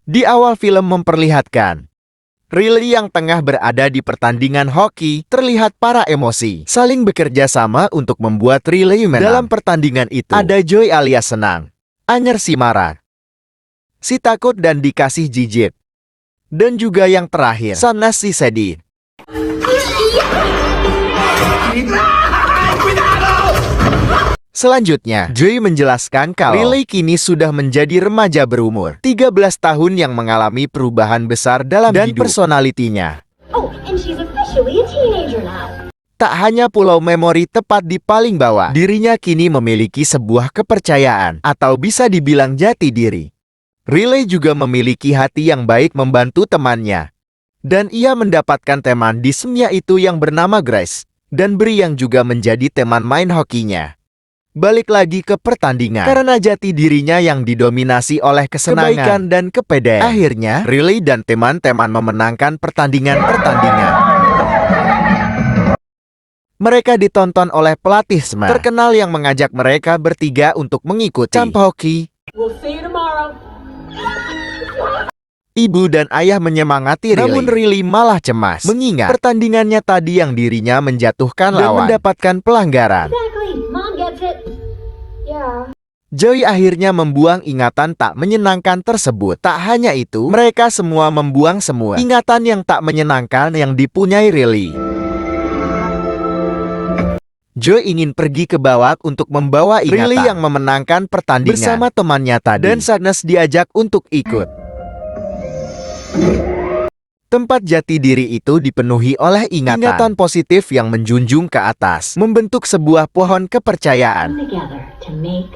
Di awal film memperlihatkan Riley yang tengah berada di pertandingan hoki terlihat para emosi, saling bekerja sama untuk membuat Riley menang. Dalam pertandingan itu, ada Joy alias senang, Anyer si marah, si takut dan dikasih jijik, dan juga yang terakhir, Shahnaz si sedih. Selanjutnya, Joy menjelaskan kalau Riley kini sudah menjadi remaja berumur 13 tahun yang mengalami perubahan besar dalam hidup dan personalitinya. Oh, and she's officially a teenager now. Tak hanya pulau memori tepat di paling bawah, dirinya kini memiliki sebuah kepercayaan atau bisa dibilang jati diri. Riley juga memiliki hati yang baik membantu temannya. Dan ia mendapatkan teman di semia itu yang bernama Grace, dan Bree yang juga menjadi teman main hokinya. Balik lagi ke pertandingan, karena jati dirinya yang didominasi oleh kesenangan, kebaikan dan kepedean. Akhirnya, Riley dan teman-teman memenangkan pertandingan-pertandingan. Mereka ditonton oleh pelatih SMA terkenal yang mengajak mereka bertiga untuk mengikuti camp hoki. We'll see you tomorrow. Ibu dan ayah menyemangati Riley. Namun Riley malah cemas mengingat pertandingannya tadi yang dirinya menjatuhkan lawan dan mendapatkan pelanggaran. Exactly. Mom gets it. Yeah. Joy akhirnya membuang ingatan tak menyenangkan tersebut. Tak hanya itu, mereka semua membuang semua ingatan yang tak menyenangkan yang dipunyai Riley. Joy ingin pergi ke bawah untuk membawa ingatan Riley yang memenangkan pertandingan bersama temannya tadi, dan Shahnaz diajak untuk ikut. Tempat jati diri itu dipenuhi oleh ingatan positif yang menjunjung ke atas, membentuk sebuah pohon kepercayaan. Together to make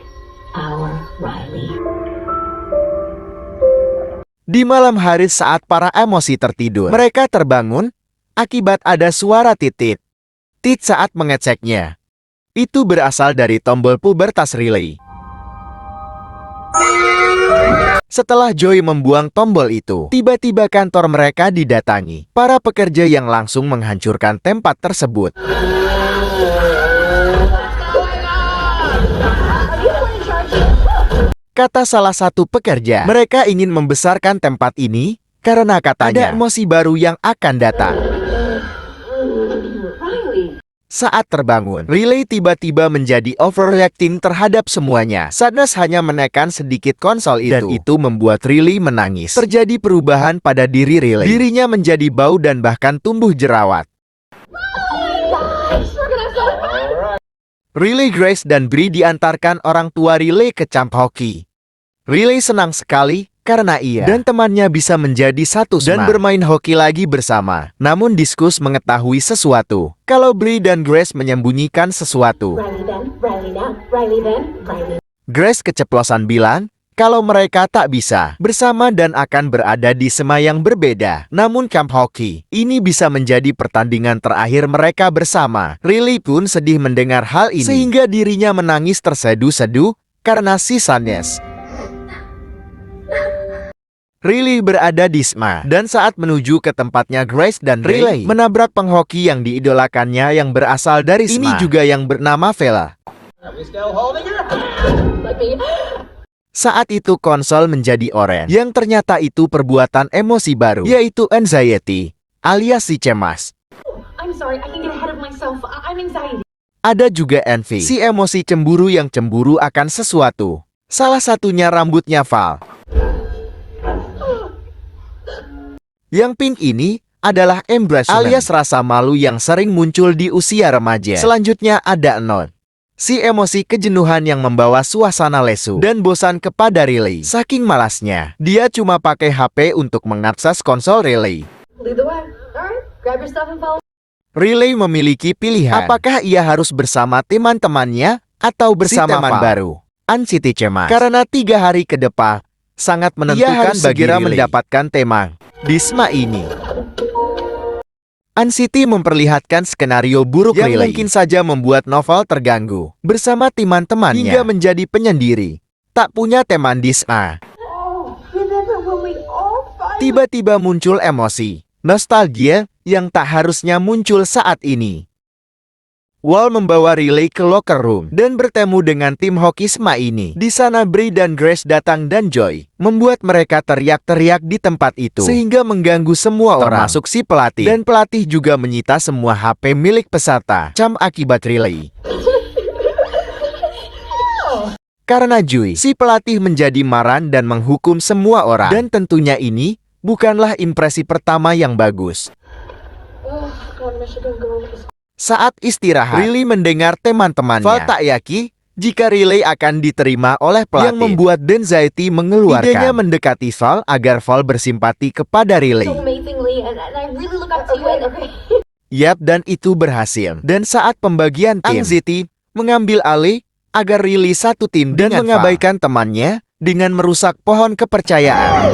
our Riley. Di malam hari saat para emosi tertidur, mereka terbangun akibat ada suara titit. Tit saat mengeceknya. Itu berasal dari tombol pubertas Riley. Setelah Joy membuang tombol itu, tiba-tiba kantor mereka didatangi para pekerja yang langsung menghancurkan tempat tersebut. Kata salah satu pekerja, mereka ingin membesarkan tempat ini karena katanya ada emosi baru yang akan datang. Saat terbangun, Riley tiba-tiba menjadi overreacting terhadap semuanya. Shahnaz hanya menekan sedikit konsol itu, dan itu membuat Riley menangis. Terjadi perubahan pada diri Riley. Dirinya menjadi bau dan bahkan tumbuh jerawat. Riley, Grace, dan Bree diantarkan orang tua Riley ke camp hoki. Riley senang sekali karena ia dan temannya bisa menjadi satu dan bermain hoki lagi bersama. Namun Diskus mengetahui sesuatu kalau Bree dan Grace menyembunyikan sesuatu. Grace keceplosan bilang kalau mereka tak bisa bersama dan akan berada di SMA yang berbeda. Namun camp hoki ini bisa menjadi pertandingan terakhir mereka bersama. Riley pun sedih mendengar hal ini, sehingga dirinya menangis terseduh-seduh karena si Shahnaz. Riley berada di SMA, dan saat menuju ke tempatnya Grace dan Riley menabrak penghoki yang diidolakannya yang berasal dari SMA. Ini juga yang bernama Vela. Saat itu konsol menjadi oranye, yang ternyata itu perbuatan emosi baru, yaitu anxiety, alias si cemas. Ada juga envy, si emosi cemburu yang cemburu akan sesuatu. Salah satunya rambutnya Val. Yang pink ini adalah embarrassment, alias rasa malu yang sering muncul di usia remaja. Selanjutnya ada non, si emosi kejenuhan yang membawa suasana lesu dan bosan kepada Riley. Saking malasnya, dia cuma pakai HP untuk mengakses konsol Riley. Riley memiliki pilihan, apakah ia harus bersama teman-temannya atau bersama teman baru. Anxiety cemas karena 3 hari ke depan sangat menentukan bagi Riley mendapatkan teman di SMA ini. Anxiety memperlihatkan skenario buruk yang Riley mungkin saja membuat novel terganggu bersama teman-temannya hingga menjadi penyendiri, tak punya teman di SMA. Tiba-tiba muncul emosi, nostalgia yang tak harusnya muncul saat ini. Wall membawa Riley ke locker room dan bertemu dengan tim hoki Sma ini. Di sana Bree dan Grace datang dan Joy membuat mereka teriak-teriak di tempat itu sehingga mengganggu semua orang, termasuk si pelatih. Dan pelatih juga menyita semua HP milik peserta. Cam akibat Riley. Karena Joy, si pelatih menjadi marah dan menghukum semua orang. Dan tentunya ini bukanlah impresi pertama yang bagus. Saat istirahat, Riley mendengar teman-temannya Val tak yakin jika Riley akan diterima oleh pelatih, yang membuat Denzaiti mengeluarkan idenya mendekati Val agar Val bersimpati kepada Riley. Yap, dan itu berhasil. Dan saat pembagian tim, Anxiety mengambil alih agar Riley satu tim dan mengabaikan temannya dengan merusak pohon kepercayaan.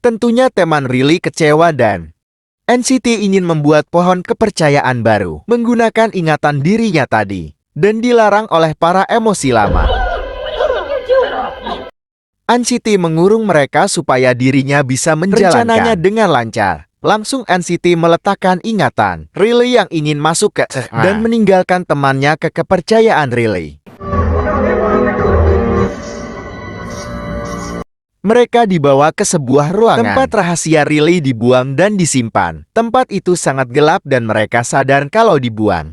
Tentunya teman Riley kecewa dan NCT ingin membuat pohon kepercayaan baru menggunakan ingatan dirinya tadi dan dilarang oleh para emosi lama. NCT mengurung mereka supaya dirinya bisa menjalankan rencananya dengan lancar. Langsung NCT meletakkan ingatan Riley yang ingin masuk ke dan meninggalkan temannya ke kepercayaan Riley. Mereka dibawa ke sebuah ruangan. Tempat rahasia Riley dibuang dan disimpan. Tempat itu sangat gelap dan mereka sadar kalau dibuang.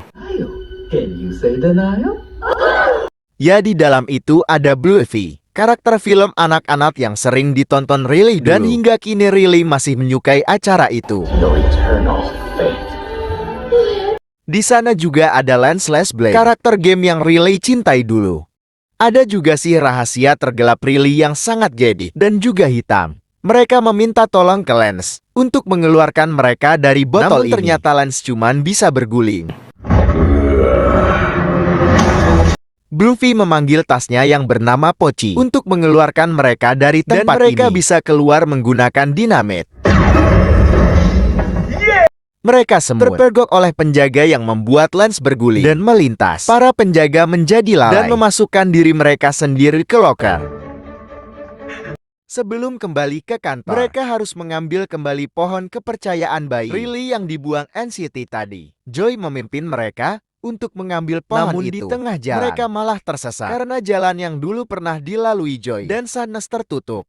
Ya, di dalam itu ada Bluey, karakter film anak-anak yang sering ditonton Riley dulu. Dan hingga kini Riley masih menyukai acara itu. Di sana juga ada Lance Blade, karakter game yang Riley cintai dulu. Ada juga sih rahasia tergelap Riley yang sangat jadid dan juga hitam. Mereka meminta tolong ke Lance untuk mengeluarkan mereka dari botol ini. Namun ternyata Lance cuman bisa berguling. Bluey memanggil tasnya yang bernama Pochi untuk mengeluarkan mereka dari tempat ini. Dan mereka bisa keluar menggunakan dinamit. Mereka semua terpergok oleh penjaga yang membuat Lance berguling dan melintas. Para penjaga menjadi lalai dan memasukkan diri mereka sendiri ke loker. Sebelum kembali ke kantor, mereka harus mengambil kembali pohon kepercayaan bayi Riley yang dibuang NCT tadi. Joy memimpin mereka untuk mengambil pohon itu. Namun di tengah jalan, mereka malah tersesat karena jalan yang dulu pernah dilalui Joy dan Sadness tertutup.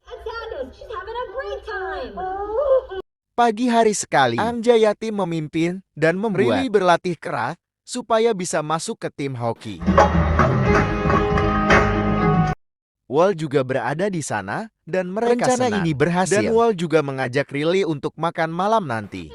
Pagi hari sekali, Anxiety memimpin dan membuat Riley berlatih keras supaya bisa masuk ke tim hoki. Wall juga berada di sana dan mereka rencana senang. Ini berhasil. Dan Wall juga mengajak Riley untuk makan malam nanti.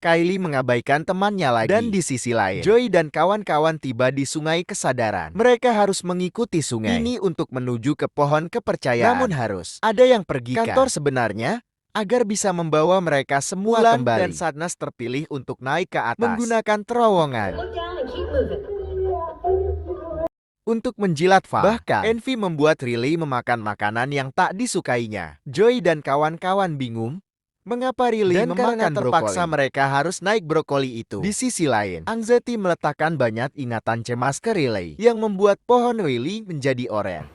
Kylie mengabaikan temannya lagi. Dan di sisi lain, Joy dan kawan-kawan tiba di sungai kesadaran. Mereka harus mengikuti sungai ini untuk menuju ke pohon kepercayaan. Namun harus ada yang pergi kantor sebenarnya agar bisa membawa mereka semua kembali. Dan Sadness terpilih untuk naik ke atas menggunakan terowongan untuk menjilat Val. Bahkan Envy membuat Riley memakan makanan yang tak disukainya. Joy dan kawan-kawan bingung mengapa Riley memakan terpaksa brokoli. Mereka harus naik brokoli itu. Di sisi lain, Anxiety meletakkan banyak ingatan cemas ke Riley yang membuat pohon Riley menjadi oranye.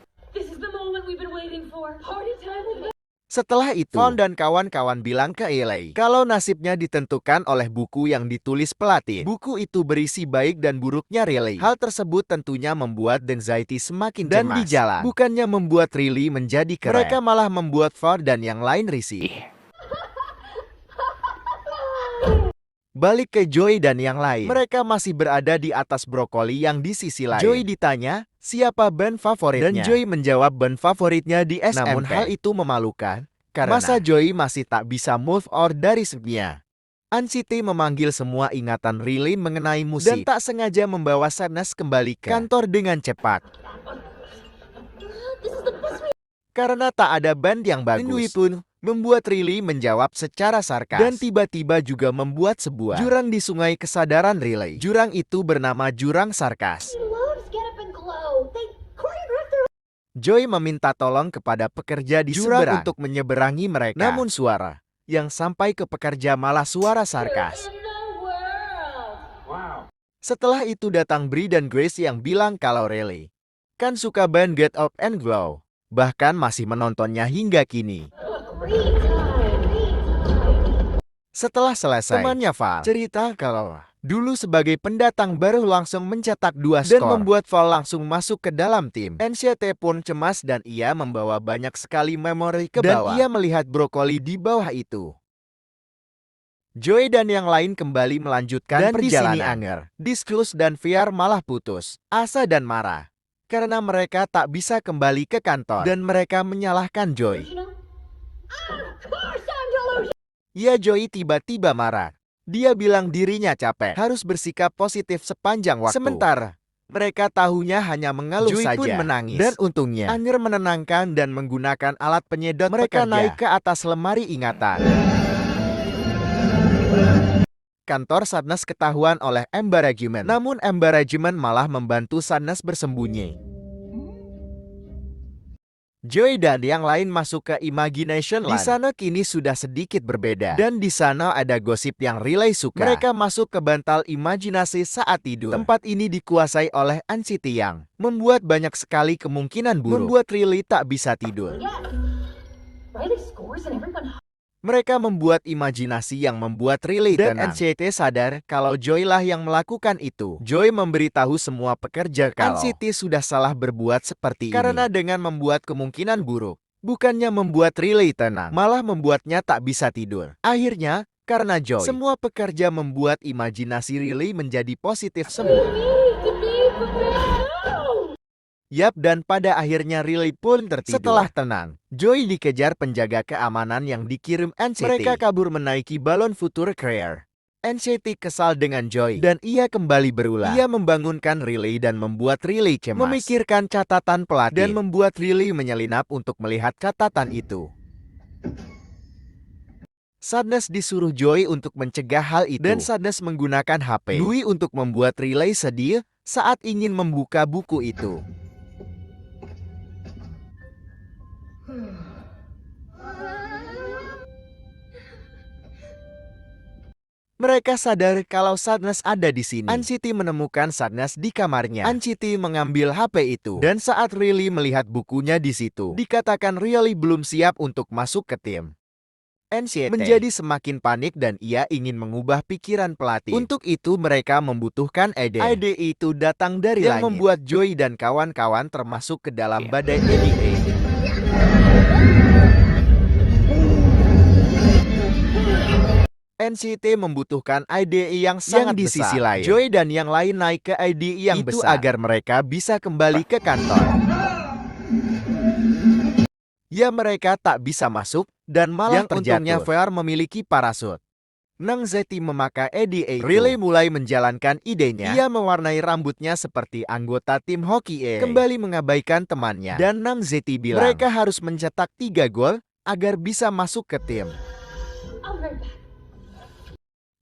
Setelah itu, Vaughn dan kawan-kawan bilang ke Riley kalau nasibnya ditentukan oleh buku yang ditulis pelatih. Buku itu berisi baik dan buruknya Riley. Hal tersebut tentunya membuat Denzaiti semakin cemas. Dan di jalan, bukannya membuat Riley menjadi keren, mereka malah membuat Vaughn dan yang lain risih. Balik ke Joy dan yang lain, mereka masih berada di atas brokoli yang di sisi lain. Joy ditanya siapa band favoritnya, dan Joy menjawab band favoritnya di SMP. Namun hal itu memalukan karena masa Joy masih tak bisa move on dari sebenarnya. Anxiety memanggil semua ingatan Riley mengenai musik dan tak sengaja membawa Sadness kembali ke kantor dengan cepat. Karena tak ada band yang bagus, Inui pun membuat Riley menjawab secara sarkas dan tiba-tiba juga membuat sebuah jurang di sungai kesadaran Riley. Jurang itu bernama Jurang Sarkas. Joy meminta tolong kepada pekerja di jurang untuk menyeberangi mereka. Namun suara yang sampai ke pekerja malah suara sarkas. Setelah itu datang Bree dan Grace yang bilang kalau Riley kan suka band Get Up and Glow. Bahkan masih menontonnya hingga kini. Setelah selesai, temannya Val cerita kalau dulu sebagai pendatang baru langsung mencetak 2 skor dan membuat Val langsung masuk ke dalam tim. NCT pun cemas dan ia membawa banyak sekali memori ke bawah. Dan ia melihat brokoli di bawah itu. Joy dan yang lain kembali melanjutkan perjalanan. Dan di sini Anger, Disclose dan VR malah putus asa dan marah karena mereka tak bisa kembali ke kantor dan mereka menyalahkan Joy. Ya, Joy tiba-tiba marah. Dia bilang dirinya capek, harus bersikap positif sepanjang waktu. Sementara mereka tahunya hanya mengeluh saja. Joy pun menangis. Dan untungnya Anger menenangkan dan menggunakan alat penyedot mereka pekerja. Naik ke atas lemari ingatan. Kantor Sadness ketahuan oleh Ember Regiment. Namun Ember Regiment malah membantu Sadness bersembunyi. Joy dan yang lain masuk ke Imagination Land. Di sana kini sudah sedikit berbeda. Dan di sana ada gosip yang Riley suka. Mereka masuk ke bantal imajinasi saat tidur. Tempat ini dikuasai oleh NCT yang membuat banyak sekali kemungkinan buruk. Membuat Riley tak bisa tidur. Mereka membuat imajinasi yang membuat Riley tenang. Dan NCT sadar kalau Joy lah yang melakukan itu. Joy memberitahu semua pekerja kalau NCT sudah salah berbuat seperti ini. Karena dengan membuat kemungkinan buruk, bukannya membuat Riley tenang, malah membuatnya tak bisa tidur. Akhirnya, karena Joy, semua pekerja membuat imajinasi Riley menjadi positif semua. Yap, dan pada akhirnya Riley pun tertidur. Setelah tenang, Joy dikejar penjaga keamanan yang dikirim NCT. Mereka kabur menaiki balon Future Career. NCT kesal dengan Joy dan ia kembali berulah. Ia membangunkan Riley dan membuat Riley cemas. Memikirkan catatan pelatih dan membuat Riley menyelinap untuk melihat catatan itu. Sadness disuruh Joy untuk mencegah hal itu. Dan Sadness menggunakan HP Dwi untuk membuat Riley sedih saat ingin membuka buku itu. Mereka sadar kalau Sadness ada di sini. NCT menemukan Sadness di kamarnya. NCT mengambil HP itu. Dan saat Riley melihat bukunya di situ, dikatakan Riley belum siap untuk masuk ke tim. NCT menjadi semakin panik dan ia ingin mengubah pikiran pelatih. Untuk itu mereka membutuhkan ide. Ide itu datang dari yang langit. Membuat Joy dan kawan-kawan termasuk ke dalam badai EDA. NCT membutuhkan IDE yang sangat besar. Di sisi lain, Joy dan yang lain naik ke IDE yang besar agar mereka bisa kembali ke kantor. Ya, mereka tak bisa masuk dan malah terjatuh. Untungnya VR memiliki parasut. Nang Zeti memakai IDE. Riley mulai menjalankan idenya. Ia mewarnai rambutnya seperti anggota tim hoki kembali mengabaikan temannya. Dan Nang Zeti bilang mereka harus mencetak 3 gol agar bisa masuk ke tim.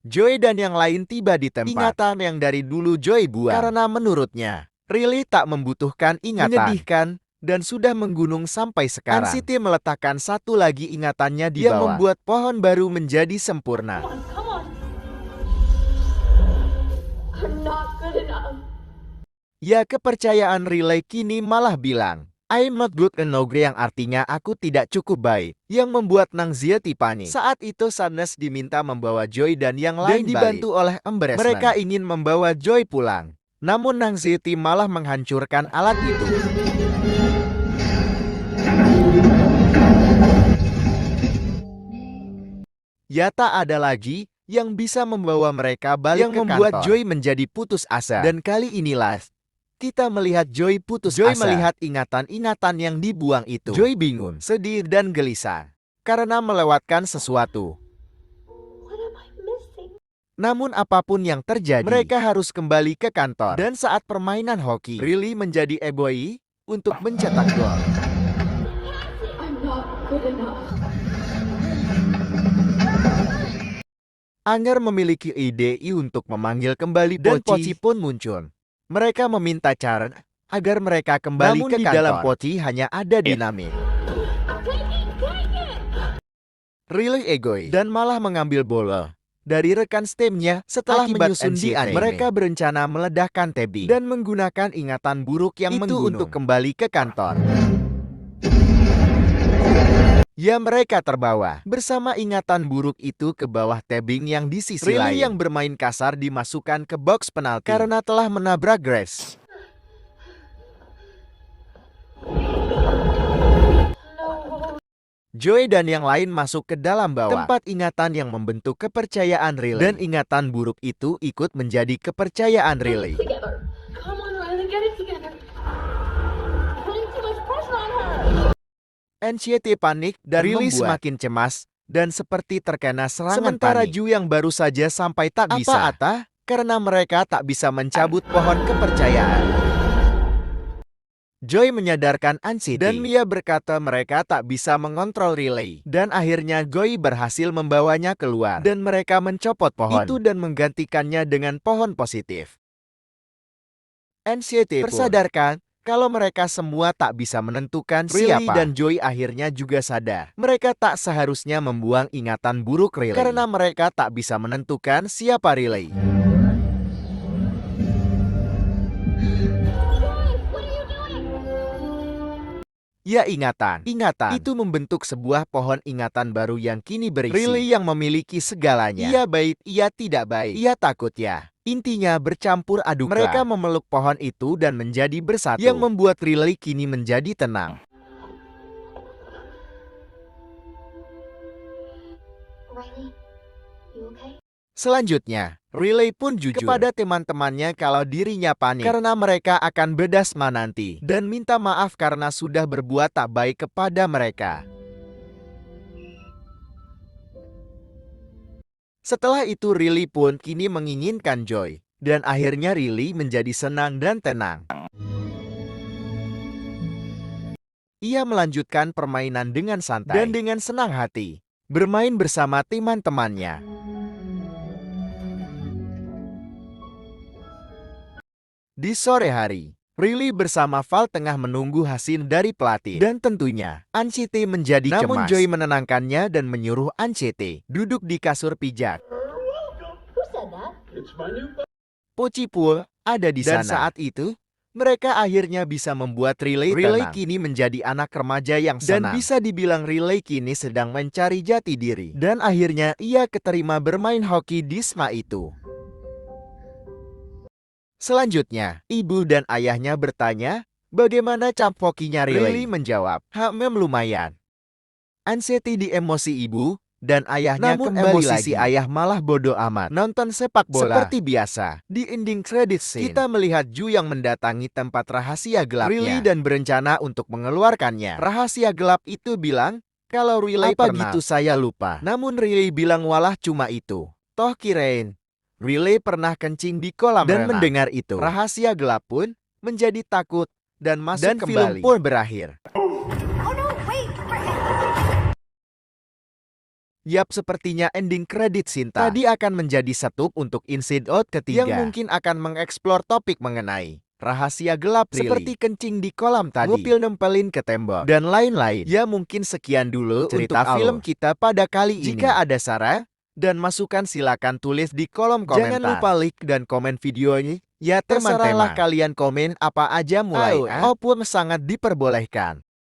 Joy dan yang lain tiba di tempat. Ingatan yang dari dulu Joy buang. Karena menurutnya, Riley tak membutuhkan ingatan. Menyedihkan dan sudah menggunung sampai sekarang. NCT meletakkan satu lagi ingatannya di bawah. Yang membuat pohon baru menjadi sempurna. Ya, kepercayaan Riley kini malah bilang, I'm not good enough, yang artinya aku tidak cukup baik, yang membuat Nang Zeti panik. Saat itu Sadness diminta membawa Joy dan yang lain dan dibantu oleh Embarrassment. Mereka ingin membawa Joy pulang, namun Nang Zeti malah menghancurkan alat itu. Ya, tak ada lagi yang bisa membawa mereka balik ke kantor. Yang membuat Joy menjadi putus asa. Dan kali inilah kita melihat Joy putus asa. Joy melihat ingatan-ingatan yang dibuang itu. Joy bingung, sedih, dan gelisah karena melewatkan sesuatu. Namun apapun yang terjadi, mereka harus kembali ke kantor. Dan saat permainan hoki, Riley menjadi eboi untuk mencetak gol. Anger memiliki ide untuk memanggil kembali Poci. Dan Poci pun muncul. Mereka meminta Charen agar mereka kembali ke kantor. Namun di dalam Poci hanya ada dinamit. Riley egois dan malah mengambil bola dari rekan stemnya. Setelah menyusun di anime, mereka berencana meledakkan Tebi dan menggunakan ingatan buruk yang itu untuk kembali ke kantor. Ya, mereka terbawa bersama ingatan buruk itu ke bawah tebing yang di sisi lain. Riley yang bermain kasar dimasukkan ke box penalti karena telah menabrak Grace. Joey dan yang lain masuk ke dalam bawah tempat ingatan yang membentuk kepercayaan Riley. Dan ingatan buruk itu ikut menjadi kepercayaan Riley. Together. Come on, Riley, get it together. Putting too much pressure on her. NCT panik dan Riley semakin cemas dan seperti terkena serangan sementara panik. Ju yang baru saja sampai tak bisa. Apa karena mereka tak bisa mencabut pohon kepercayaan. Joy menyadarkan NCT dan Mia berkata mereka tak bisa mengontrol Riley. Dan akhirnya Joy berhasil membawanya keluar dan mereka mencopot pohon itu dan menggantikannya dengan pohon positif. NCT tersadarkan kalau mereka semua tak bisa menentukan Riley siapa. Dan Joy akhirnya juga sadar mereka tak seharusnya membuang ingatan buruk Riley karena mereka tak bisa menentukan siapa Riley. Ya, ingatan itu membentuk sebuah pohon ingatan baru yang kini berisi Riley yang memiliki segalanya. Ia baik, ia tidak baik, ia takut ya. Intinya bercampur aduk. Mereka memeluk pohon itu dan menjadi bersatu yang membuat Riley kini menjadi tenang. Riley, you okay? Selanjutnya, Riley pun jujur kepada teman-temannya kalau dirinya panik karena mereka akan bedasma nanti dan minta maaf karena sudah berbuat tak baik kepada mereka. Setelah itu Riley pun kini menginginkan Joy dan akhirnya Riley menjadi senang dan tenang. Ia melanjutkan permainan dengan santai dan dengan senang hati, bermain bersama teman-temannya. Di sore hari, Riley bersama Val tengah menunggu hasil dari pelatih dan tentunya NCT menjadi cemas. Namun Joy menenangkannya dan menyuruh NCT duduk di kasur pijat. Who said that? Pochipul ada di sana. Dan saat itu, mereka akhirnya bisa membuat Riley kini menjadi anak remaja yang senang. Dan bisa dibilang Riley kini sedang mencari jati diri. Dan akhirnya ia keterima bermain hoki di SMA itu. Selanjutnya, ibu dan ayahnya bertanya, bagaimana cap hokinya Riley? Menjawab, lumayan. NCT di emosi ibu dan ayahnya. Namun kembali lagi. Si ayah malah bodoh amat nonton sepak bola. Seperti biasa, di ending credit scene, kita melihat Ju yang mendatangi tempat rahasia gelapnya Riley dan berencana untuk mengeluarkannya. Rahasia gelap itu bilang, kalau Riley apa pernah. Gitu saya lupa. Namun Riley bilang walah cuma itu. Toh kirain Riley pernah kencing di kolam dan renang. Mendengar itu, rahasia gelap pun menjadi takut dan masuk dan kembali. Film pun berakhir. Yap, sepertinya ending kredit Sinta tadi akan menjadi setup untuk Inside Out ketiga yang mungkin akan mengeksplor topik mengenai rahasia gelap Riley, seperti kencing di kolam tadi, ngupil nempelin ke tembok, dan lain-lain. Ya, mungkin sekian dulu cerita untuk film kita pada kali ini. Jika ada saran dan masukan silakan tulis di kolom komentar. Jangan lupa like dan komen videonya. Ya, terserahlah kalian komen apa aja mulai. Opung sangat diperbolehkan.